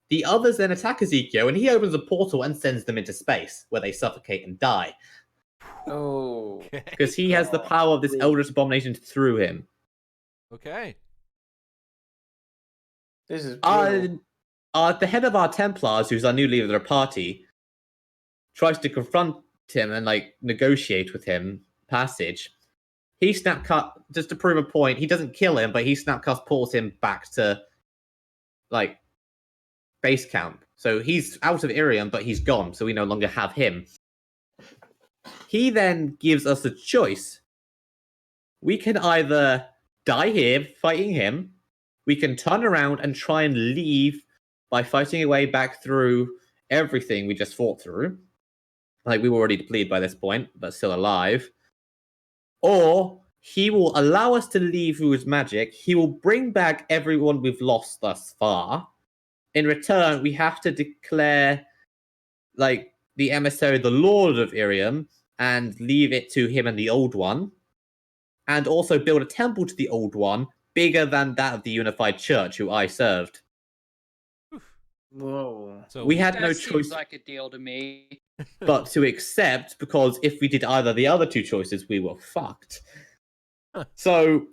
The others then attack Ezekiel, and he opens a portal and sends them into space, where they suffocate and die. Oh. Because he has the power of this Eldritch Abomination through him. Okay. This is brutal. The head of our Templars, who's our new leader of the party, tries to confront him and like negotiate with him passage. He snapcut, just to prove a point, he doesn't kill him, but he snapcast pulls him back to like base camp. So he's out of Irium, but he's gone, so we no longer have him. He then gives us a choice. We can either die here fighting him, we can turn around and try and leave by fighting our way back through everything we just fought through. Like we were already depleted by this point, but still alive. Or he will allow us to leave through his magic. He will bring back everyone we've lost thus far. In return, we have to declare like the emissary, the Lord of Irium, and leave it to him and the Old One. And also build a temple to the Old One, bigger than that of the Unified Church, who I served. Whoa. So We had no That choice seems like a deal to me. but to accept, because if we did either the other 2 choices, we were fucked. So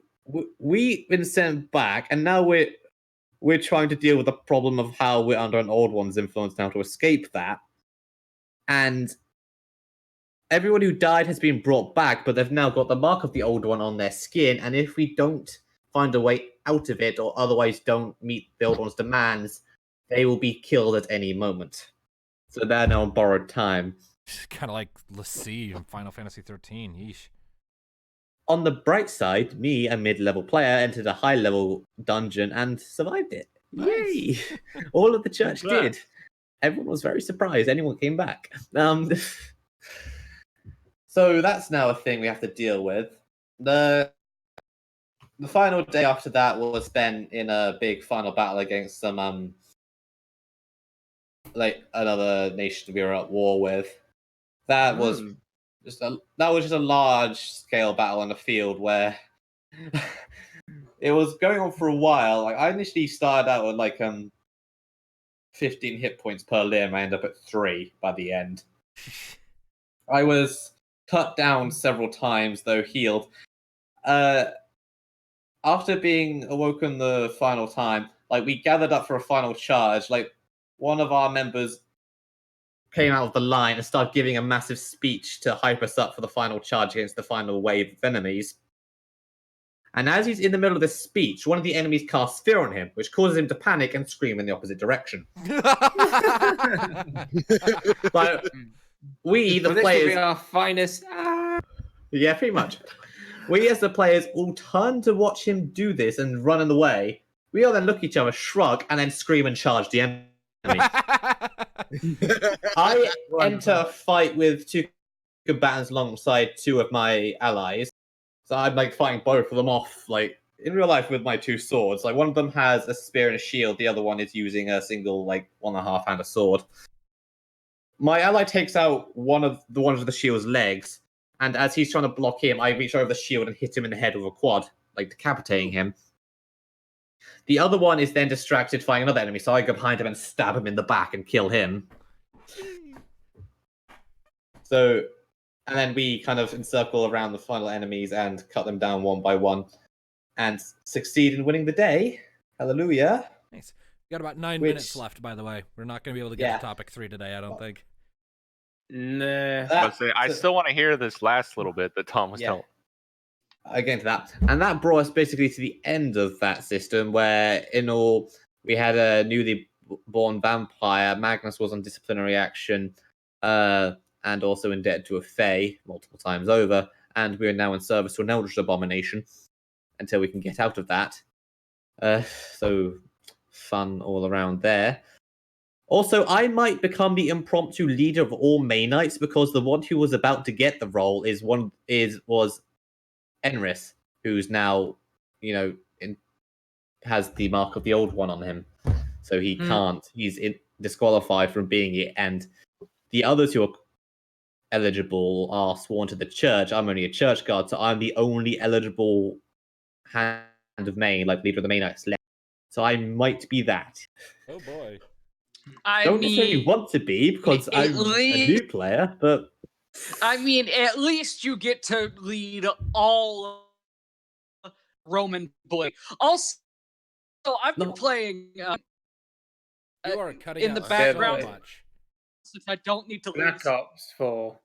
we've been sent back, and now we're trying to deal with the problem of how we're under an Old One's influence now to escape that. And everyone who died has been brought back, but they've now got the mark of the Old One on their skin, and if we don't find a way out of it, or otherwise don't meet the Old One's demands, they will be killed at any moment. So they're now on borrowed time. kind of like Lassie from Final Fantasy 13. Yeesh. On the bright side, me, a mid-level player, entered a high-level dungeon and survived it. Nice. Yay! All of the church did. Everyone was very surprised. Anyone came back. So that's now a thing we have to deal with. The final day after that was spent in a big final battle against some like another nation we were at war with. That was just a large scale battle in a field where it was going on for a while. Like I initially started out with like 15 hit points per limb. I ended up at 3 by the end. I was cut down several times, though healed. After being awoken the final time, like we gathered up for a final charge. Like one of our members came out of the line and started giving a massive speech to hype us up for the final charge against the final wave of enemies. And as he's in the middle of this speech, one of the enemies casts fear on him, which causes him to panic and scream in the opposite direction. But we, the Well, this will players, be our finest. yeah, pretty much. We, as the players, all turn to watch him do this and run in the way. We all then look at each other, shrug, and then scream and charge the enemy. I enter a fight with 2 combatants alongside 2 of my allies. So I'm like fighting both of them off, like in real life with my 2 swords. Like one of them has a spear and a shield, the other one is using a single, like 1.5-handed sword. My ally takes out one of the shield's legs, and as he's trying to block him, I reach over the shield and hit him in the head with a quad, like decapitating him. The other one is then distracted fighting another enemy, so I go behind him and stab him in the back and kill him. So, and then we kind of encircle around the final enemies and cut them down one by one, and succeed in winning the day. Hallelujah. Nice. We got about 9 minutes left, by the way. We're not going to be able to get to topic 3 today, I don't think. Nah. I still want to hear this last little bit that Tom was telling. Again to that. And that brought us basically to the end of that system, where in all we had a newly born vampire. Magnus was on disciplinary action, and also indebted to a Fae multiple times over, and we are now in service to an Eldritch Abomination until we can get out of that. So fun all around there. Also, I might become the impromptu leader of all May Knights because the one who was about to get the role was Enris, who's now, has the mark of the old one on him, so he can't. He's disqualified from being it, and the others who are eligible are sworn to the church. I'm only a church guard, so I'm the only eligible hand of May, like leader of the May Knights left. So I might be that. Oh boy. I Don't mean, necessarily want to be because I'm a new player, but I mean, at least you get to lead all Roman boy. Also, I've been playing You are cutting in out the background. so much. If I don't need to Black Ops 4.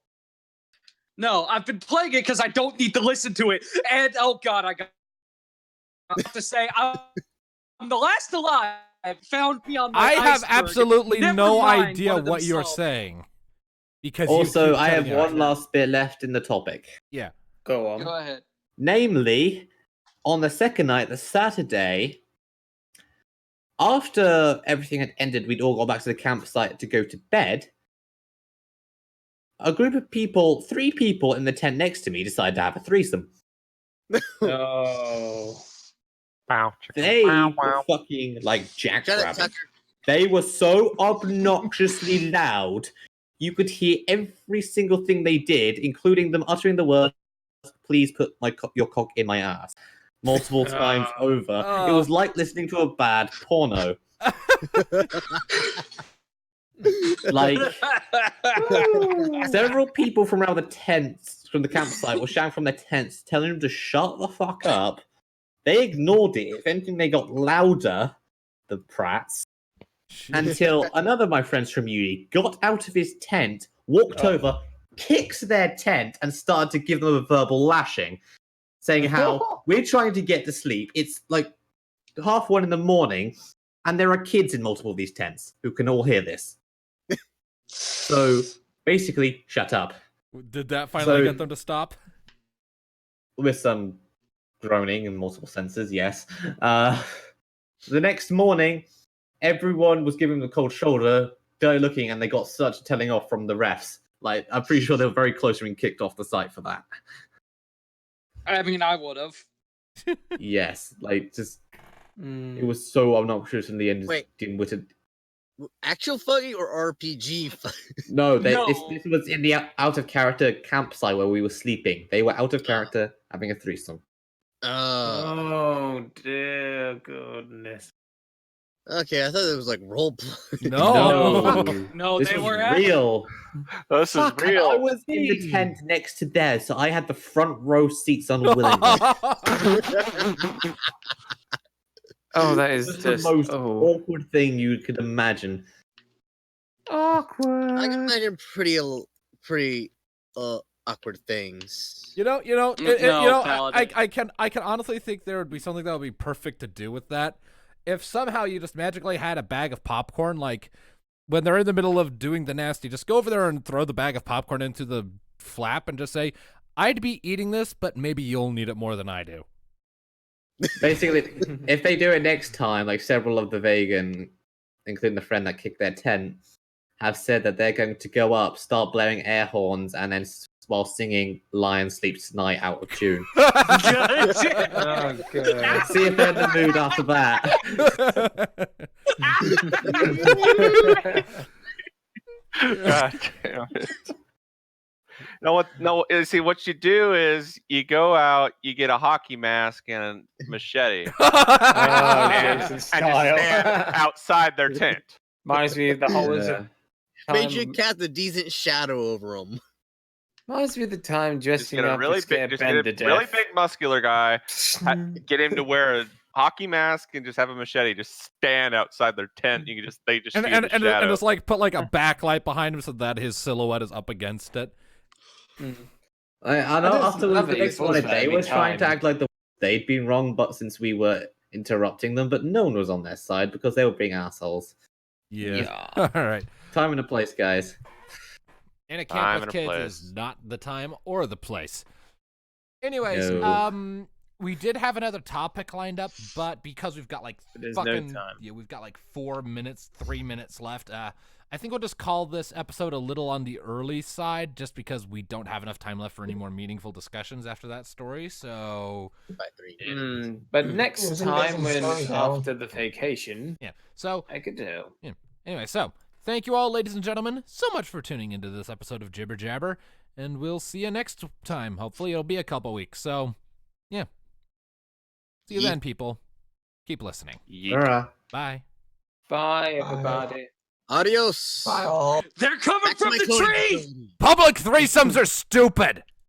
No, I've been playing it because I don't need to listen to it. And oh god, I have to say, I'm the last alive. Found me on the I have iceberg. absolutely Never no mind idea one of them what you're solved. saying. Because you also keep I have cutting out. one last bit left in the topic. Yeah. Go on. Go ahead. Namely, on the second night, the Saturday, after everything had ended, we'd all gone back to the campsite to go to bed. A group of people, 3 people in the tent next to me, decided to have a threesome. Oh. Wow. They were fucking like jackrabbits. They were so obnoxiously loud. You could hear every single thing they did, including them uttering the words, "Please put your cock in my ass," multiple times over. It was like listening to a bad porno. Like, several people from around the tents, from the campsite, were shouting from their tents, telling them to shut the fuck up. They ignored it. If anything, they got louder, the prats, until another of my friends from uni got out of his tent, walked over, kicked their tent, and started to give them a verbal lashing, saying how we're trying to get to sleep. It's like 1:30 in the morning, and there are kids in multiple of these tents who can all hear this. So basically, shut up. Did that finally get them to stop? With some groaning in multiple senses, yes. The next morning, everyone was giving them the cold shoulder, dirty looking, and they got such telling off from the refs Like, I'm pretty sure they were very close to being kicked off the site for that. I mean, I would have. Yes, like, just, Mm. it was so obnoxious in the end. Wait. With it. Actual fucking or RPG? No, No. This was in the out of character campsite where we were sleeping. They were out of character having a threesome. Oh dear goodness. Okay, I thought it was like role play. No. No, This they was were real. This is Fuck, real. I was in the tent next to theirs, so I had the front row seats unwillingly. Oh, that This is is the just most awkward thing you could imagine. awkward. I can imagine pretty awkward things. I can honestly think there would be something that would be perfect to do with that. If somehow you just magically had a bag of popcorn, like when they're in the middle of doing the nasty, just go over there and throw the bag of popcorn into the flap and just say, "I'd be eating this, but maybe you'll need it more than I do." Basically, if they do it next time, like several of the vegan, including the friend that kicked their tent, have said that they're going to go up, start blaring air horns, and then while singing "Lion Sleeps Tonight" out of tune. Oh god. See if they're in the mood after that. God damn it. No, see, what you do is you go out, you get a hockey mask and a machete, and Jason just stand outside their tent. Reminds me of the whole Made you cast a decent shadow over them. Reminds me of the time Just dressing get a up really to scare big, Ben to death. really big muscular guy, get him to wear a hockey mask and just have a machete, just stand outside their tent. You can just see the shadow. And just like put like a backlight behind him so that his silhouette is up against it. I know just after love the that he next one, falls for they every were trying to time. act like they'd been wrong, but since we were interrupting them, but no one was on their side because they were being assholes. Yeah. All right. Time and a place, guys. And a Time camp with and a kids place. is not the time or the place. Anyways, No. we did have another topic lined up, but because we've got like There's no fucking time. yeah, we've got like 3 minutes left. I think we'll just call this episode a little on the early side, just because we don't have enough time left for any more meaningful discussions after that story. So By 3 days. But It next was an time, amazing when story, though. after the vacation, yeah, so I could do. anyway, so thank you all, ladies and gentlemen, so much for tuning into this episode of Jibber Jabber, and we'll see you next time. Hopefully, it'll be a couple weeks. So, yeah, see you Yeet. then, people. Keep listening. Yeet. Alright. Bye. Bye, everybody. Adios. Bye all. They're coming Back to from my the coding tree. facility. Public threesomes are stupid.